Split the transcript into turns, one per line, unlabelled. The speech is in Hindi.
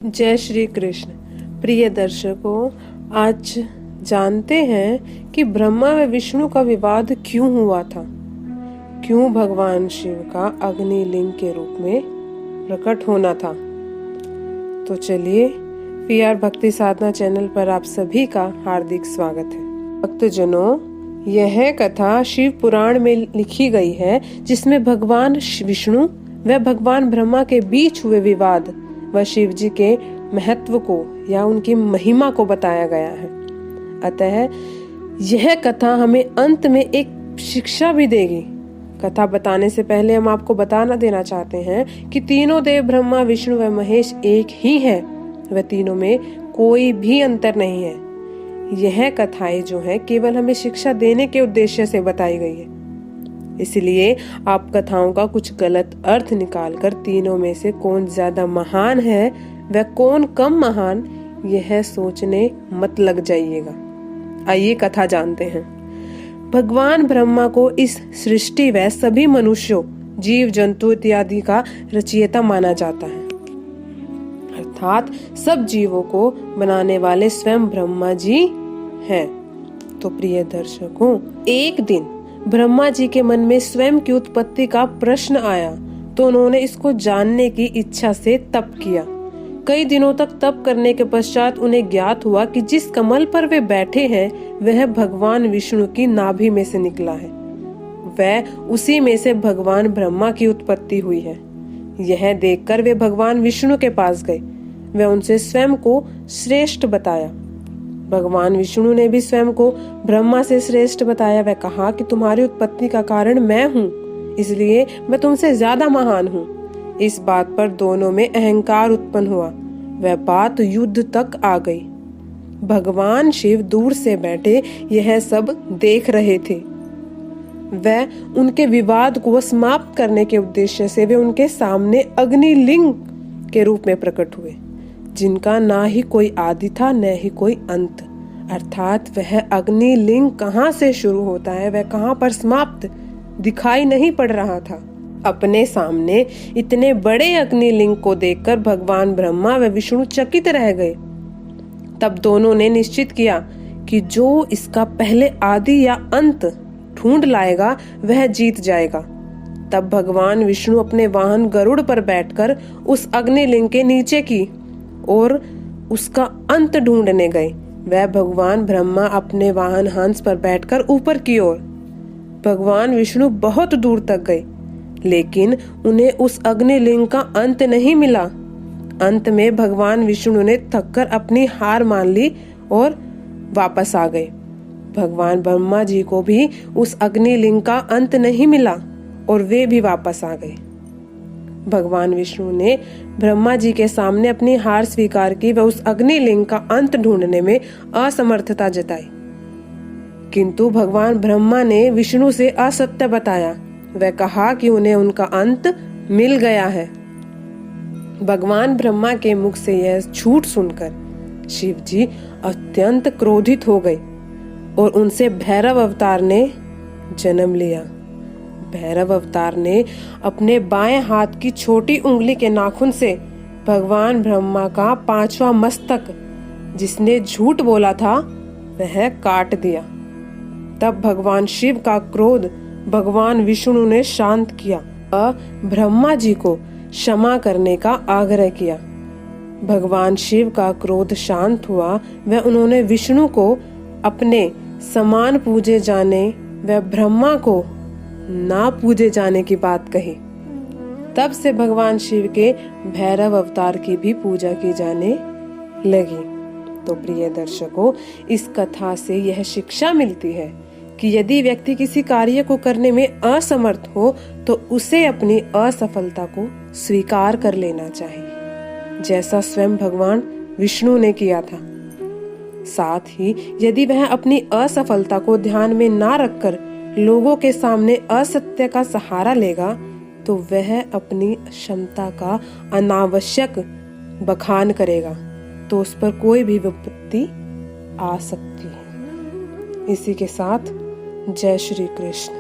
जय श्री कृष्ण। प्रिय दर्शकों, आज जानते हैं कि ब्रह्मा व विष्णु का विवाद क्यों हुआ था, क्यों भगवान शिव का अग्निलिंग के रूप में प्रकट होना था। तो चलिए, पीआर भक्ति साधना चैनल पर आप सभी का हार्दिक स्वागत है। भक्तजनों, यह कथा शिव पुराण में लिखी गई है, जिसमें भगवान विष्णु व भगवान ब्रह्मा के बीच हुए विवाद व शिव जी के महत्व को या उनकी महिमा को बताया गया है। अतः यह कथा हमें अंत में एक शिक्षा भी देगी। कथा बताने से पहले हम आपको बताना देना चाहते हैं कि तीनों देव ब्रह्मा, विष्णु व महेश एक ही है। व तीनों में कोई भी अंतर नहीं है। यह कथाएं जो है केवल हमें शिक्षा देने के उद्देश्य से बताई गई है। इसलिए आप कथाओं का कुछ गलत अर्थ निकालकर तीनों में से कौन ज्यादा महान है व कौन कम महान, यह सोचने मत लग जाइएगा। आइए कथा जानते हैं। भगवान ब्रह्मा को इस सृष्टि व सभी मनुष्यों, जीव जंतु इत्यादि का रचयिता माना जाता है। अर्थात सब जीवों को बनाने वाले स्वयं ब्रह्मा जी हैं। तो प्रिय दर्शकों, एक दिन ब्रह्मा जी के मन में स्वयं की उत्पत्ति का प्रश्न आया, तो उन्होंने इसको जानने की इच्छा से तप किया। कई दिनों तक तप करने के पश्चात उन्हें ज्ञात हुआ कि जिस कमल पर वे बैठे हैं वह भगवान विष्णु की नाभि में से निकला है। वह उसी में से भगवान ब्रह्मा की उत्पत्ति हुई है। यह देखकर वे भगवान विष्णु के पास गए। वे उनसे स्वयं को श्रेष्ठ बताया। भगवान विष्णु ने भी स्वयं को ब्रह्मा से श्रेष्ठ बताया। वह कहा कि तुम्हारी उत्पत्ति का कारण मैं हूँ, इसलिए मैं तुमसे ज्यादा महान हूँ। इस बात पर दोनों में अहंकार उत्पन्न हुआ। वह बात युद्ध तक आ गई। भगवान शिव दूर से बैठे यह सब देख रहे थे। वह उनके विवाद को समाप्त करने के उद्देश्य से वे उनके सामने अग्निलिंग के रूप में प्रकट हुए, जिनका ना ही कोई आदि था न ही कोई अंत। अर्थात वह अग्निलिंग कहाँ से शुरू होता है, वह कहाँ पर समाप्त, दिखाई नहीं पड़ रहा था। अपने सामने इतने बड़े अग्निलिंग को देखकर भगवान ब्रह्मा व विष्णु चकित रह गए। तब दोनों ने निश्चित किया कि जो इसका पहले आदि या अंत ढूंढ लाएगा वह जीत जाएगा। तब भगवान विष्णु अपने वाहन गरुड़ पर बैठकर उस अग्निलिंग के नीचे की और उसका अंत ढूंढने गए। वह भगवान ब्रह्मा अपने वाहन हंस पर बैठकर ऊपर की ओर, भगवान विष्णु बहुत दूर तक गए, लेकिन उन्हें उस अग्निलिंग का अंत नहीं मिला। अंत में भगवान विष्णु ने थककर अपनी हार मान ली और वापस आ गए। भगवान ब्रह्मा जी को भी उस अग्निलिंग का अंत नहीं मिला और वे भी वापस आ गए। भगवान विष्णु ने ब्रह्मा जी के सामने अपनी हार स्वीकार की व उस अग्निलिंग का अंत ढूंढने में असमर्थता जताई। किंतु भगवान ब्रह्मा ने विष्णु से असत्य बताया। वह कहा कि उन्हें उनका अंत मिल गया है। भगवान ब्रह्मा के मुख से यह झूठ सुनकर शिव जी अत्यंत क्रोधित हो गए और उनसे भैरव अवतार ने जन्म लिया। भैरव अवतार ने अपने बाएं हाथ की छोटी उंगली के नाखून से भगवान ब्रह्मा का 5वां मस्तक, जिसने झूठ बोला था, वह काट दिया। तब भगवान शिव का क्रोध भगवान विष्णु ने शांत किया और ब्रह्मा जी को क्षमा करने का आग्रह किया। भगवान शिव का क्रोध शांत हुआ व उन्होंने विष्णु को अपने समान पूजे जाने व ब्रह्मा को ना पूजे जाने की बात कही। तब से भगवान शिव के भैरव अवतार की भी पूजा की जाने लगी। तो प्रिय दर्शकों, इस कथा से यह शिक्षा मिलती है कि यदि व्यक्ति किसी कार्य को करने में असमर्थ हो तो उसे अपनी असफलता को स्वीकार कर लेना चाहिए, जैसा स्वयं भगवान विष्णु ने किया था। साथ ही यदि वह अपनी असफलता को ध्यान में ना रखकर लोगों के सामने असत्य का सहारा लेगा तो वह अपनी क्षमता का अनावश्यक बखान करेगा, तो उस पर कोई भी विपत्ति आ सकती है। इसी के साथ जय श्री कृष्ण।